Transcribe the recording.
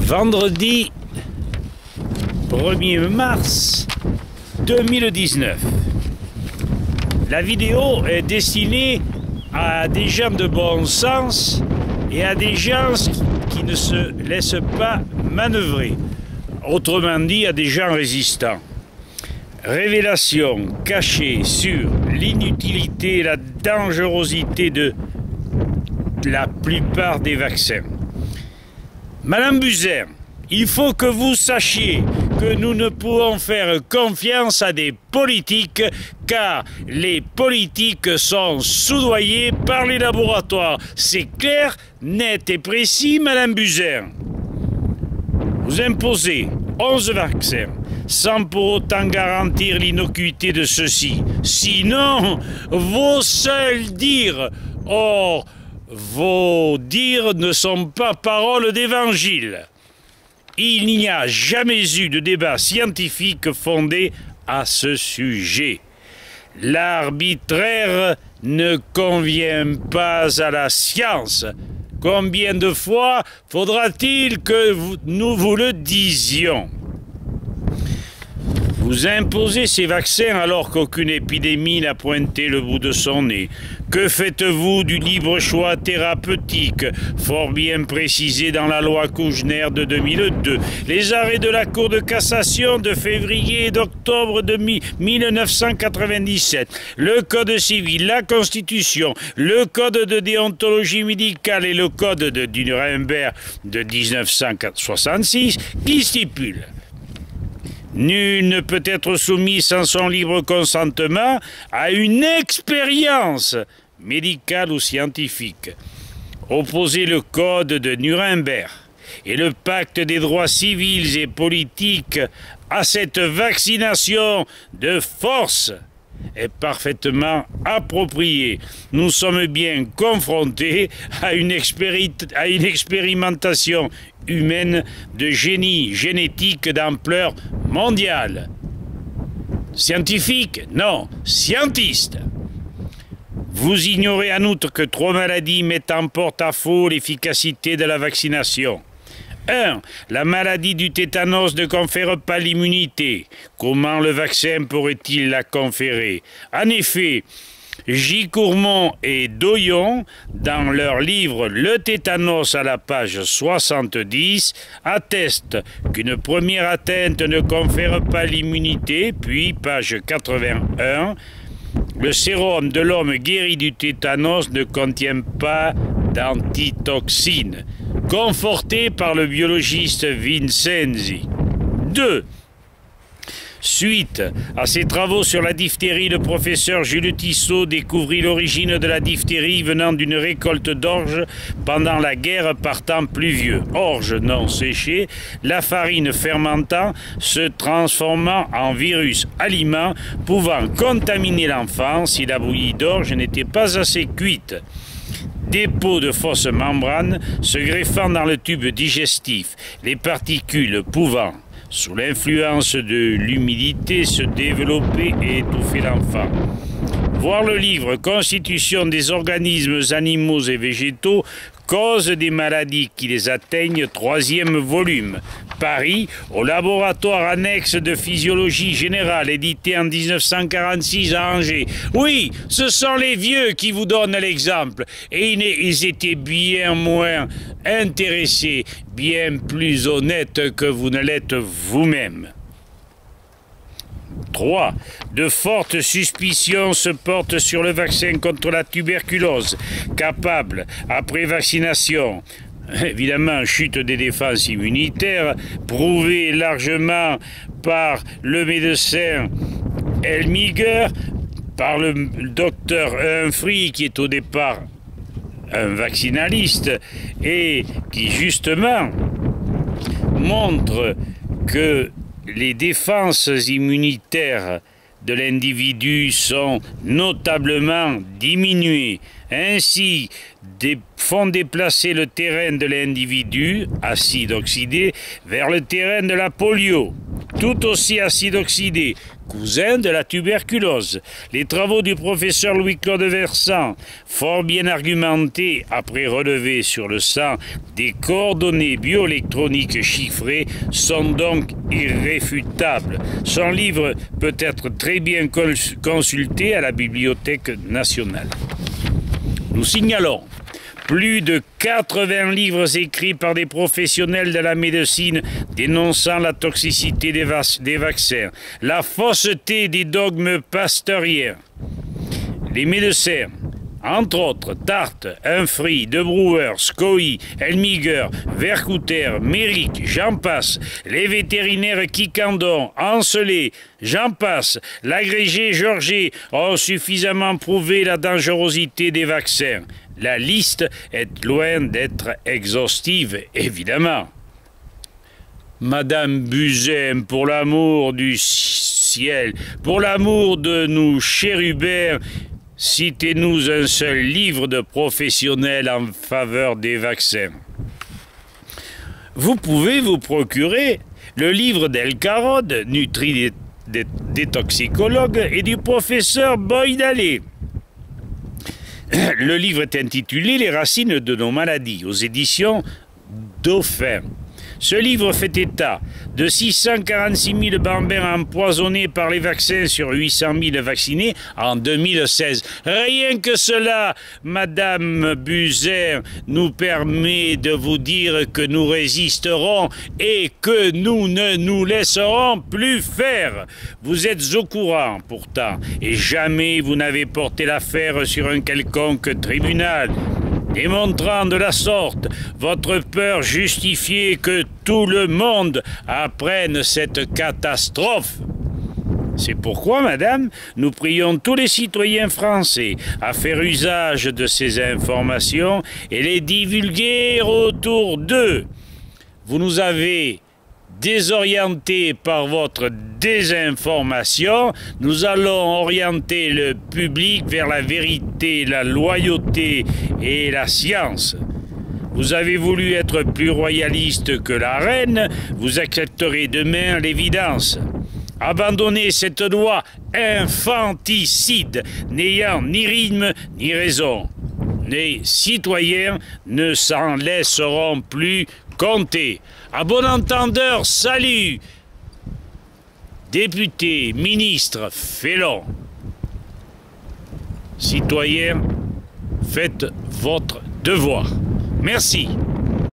Vendredi 1er mars 2019. La vidéo est destinée à des gens de bon sens et à des gens qui ne se laissent pas manœuvrer. Autrement dit, à des gens résistants. Révélation cachée sur l'inutilité et la dangerosité de la plupart des vaccins. Madame Buzyn, il faut que vous sachiez que nous ne pouvons faire confiance à des politiques car les politiques sont soudoyés par les laboratoires. C'est clair, net et précis, Madame Buzyn. Vous imposez 11 vaccins sans pour autant garantir l'innocuité de ceux-ci. Sinon, vos seuls dires, or vos dires ne sont pas paroles d'évangile. Il n'y a jamais eu de débat scientifique fondé à ce sujet. L'arbitraire ne convient pas à la science. Combien de fois faudra-t-il que nous vous le disions? Vous imposez ces vaccins alors qu'aucune épidémie n'a pointé le bout de son nez. Que faites-vous du libre choix thérapeutique, fort bien précisé dans la loi Kouchner de 2002? Les arrêts de la Cour de cassation de février et d'octobre de 1997, le Code civil, la Constitution, le Code de déontologie médicale et le Code de Nuremberg de 1966 qui stipulent: nul ne peut être soumis sans son libre consentement à une expérience médicale ou scientifique. Opposer le Code de Nuremberg et le Pacte des droits civils et politiques à cette vaccination de force est parfaitement approprié. Nous sommes bien confrontés à une expérimentation humaine de génie génétique d'ampleur mondiale. Scientifique? Non, scientiste. Vous ignorez en outre que 3 maladies mettent en porte-à-faux l'efficacité de la vaccination. 1. La maladie du tétanos ne confère pas l'immunité. Comment le vaccin pourrait-il la conférer? En effet, J. Courmont et Doyon, dans leur livre « Le tétanos » à la page 70, attestent qu'une première atteinte ne confère pas l'immunité, puis, page 81, le sérum de l'homme guéri du tétanos ne contient pas d'antitoxine, conforté par le biologiste Vincenzi. 2. Suite à ses travaux sur la diphtérie, le professeur Jules Tissot découvrit l'origine de la diphtérie venant d'une récolte d'orge pendant la guerre par temps pluvieux. Orge non séchée, la farine fermentant, se transformant en virus aliment pouvant contaminer l'enfant si la bouillie d'orge n'était pas assez cuite. Dépôt de fausses membranes se greffant dans le tube digestif, les particules pouvant, sous l'influence de l'humidité, se développer et étouffer l'enfant. Voir le livre « Constitution des organismes animaux et végétaux, cause des maladies qui les atteignent », 3e volume. Paris, au laboratoire annexe de physiologie générale, édité en 1946 à Angers. Oui, ce sont les vieux qui vous donnent l'exemple. Et ils étaient bien moins intéressés, bien plus honnêtes que vous ne l'êtes vous-même. 3. De fortes suspicions se portent sur le vaccin contre la tuberculose, capable, après vaccination, évidemment, chute des défenses immunitaires, prouvée largement par le médecin Helmiger, par le docteur Humphrey, qui est au départ un vaccinaliste, et qui justement montre que les défenses immunitaires de l'individu sont notablement diminuées. Ainsi, font déplacer le terrain de l'individu, acide oxydé, vers le terrain de la polio, tout aussi acide oxydé, cousin de la tuberculose. Les travaux du professeur Louis-Claude Versant, fort bien argumentés après relevé sur le sang des coordonnées bioélectroniques chiffrées, sont donc irréfutables. Son livre peut être très bien consulté à la Bibliothèque nationale. Nous signalons plus de 80 livres écrits par des professionnels de la médecine dénonçant la toxicité des vaccins, la fausseté des dogmes pasteuriens. Les médecins, entre autres Tarte, Humphrey, De Brouwer, Scoy, Elmiger, Vercouter, Méric, j'en passe, les vétérinaires Quiquendon, Ancelet, j'en passe, l'agrégé Georget ont suffisamment prouvé la dangerosité des vaccins. La liste est loin d'être exhaustive, évidemment. Madame Buzyn, pour l'amour du ciel, pour l'amour de nous chérubins, citez-nous un seul livre de professionnel en faveur des vaccins. Vous pouvez vous procurer le livre d'El Carod, des toxicologues, et du professeur Boyd Halley. Le livre est intitulé « Les racines de nos maladies » aux éditions Dauphin. Ce livre fait état de 646 000 bambins empoisonnés par les vaccins sur 800 000 vaccinés en 2016. Rien que cela, Madame Buzyn, nous permet de vous dire que nous résisterons et que nous ne nous laisserons plus faire. Vous êtes au courant, pourtant, et jamais vous n'avez porté l'affaire sur un quelconque tribunal, démontrant de la sorte votre peur justifiée que tout le monde apprenne cette catastrophe. C'est pourquoi, madame, nous prions tous les citoyens français à faire usage de ces informations et les divulguer autour d'eux. Vous nous avez désorientés par votre désinformation, nous allons orienter le public vers la vérité, la loyauté et la science. Vous avez voulu être plus royaliste que la reine, vous accepterez demain l'évidence. Abandonnez cette loi infanticide, n'ayant ni rythme ni raison. Les citoyens ne s'en laisseront plus compter. À bon entendeur, salut! Députés, ministres, félons. Citoyens, faites votre devoir. Merci.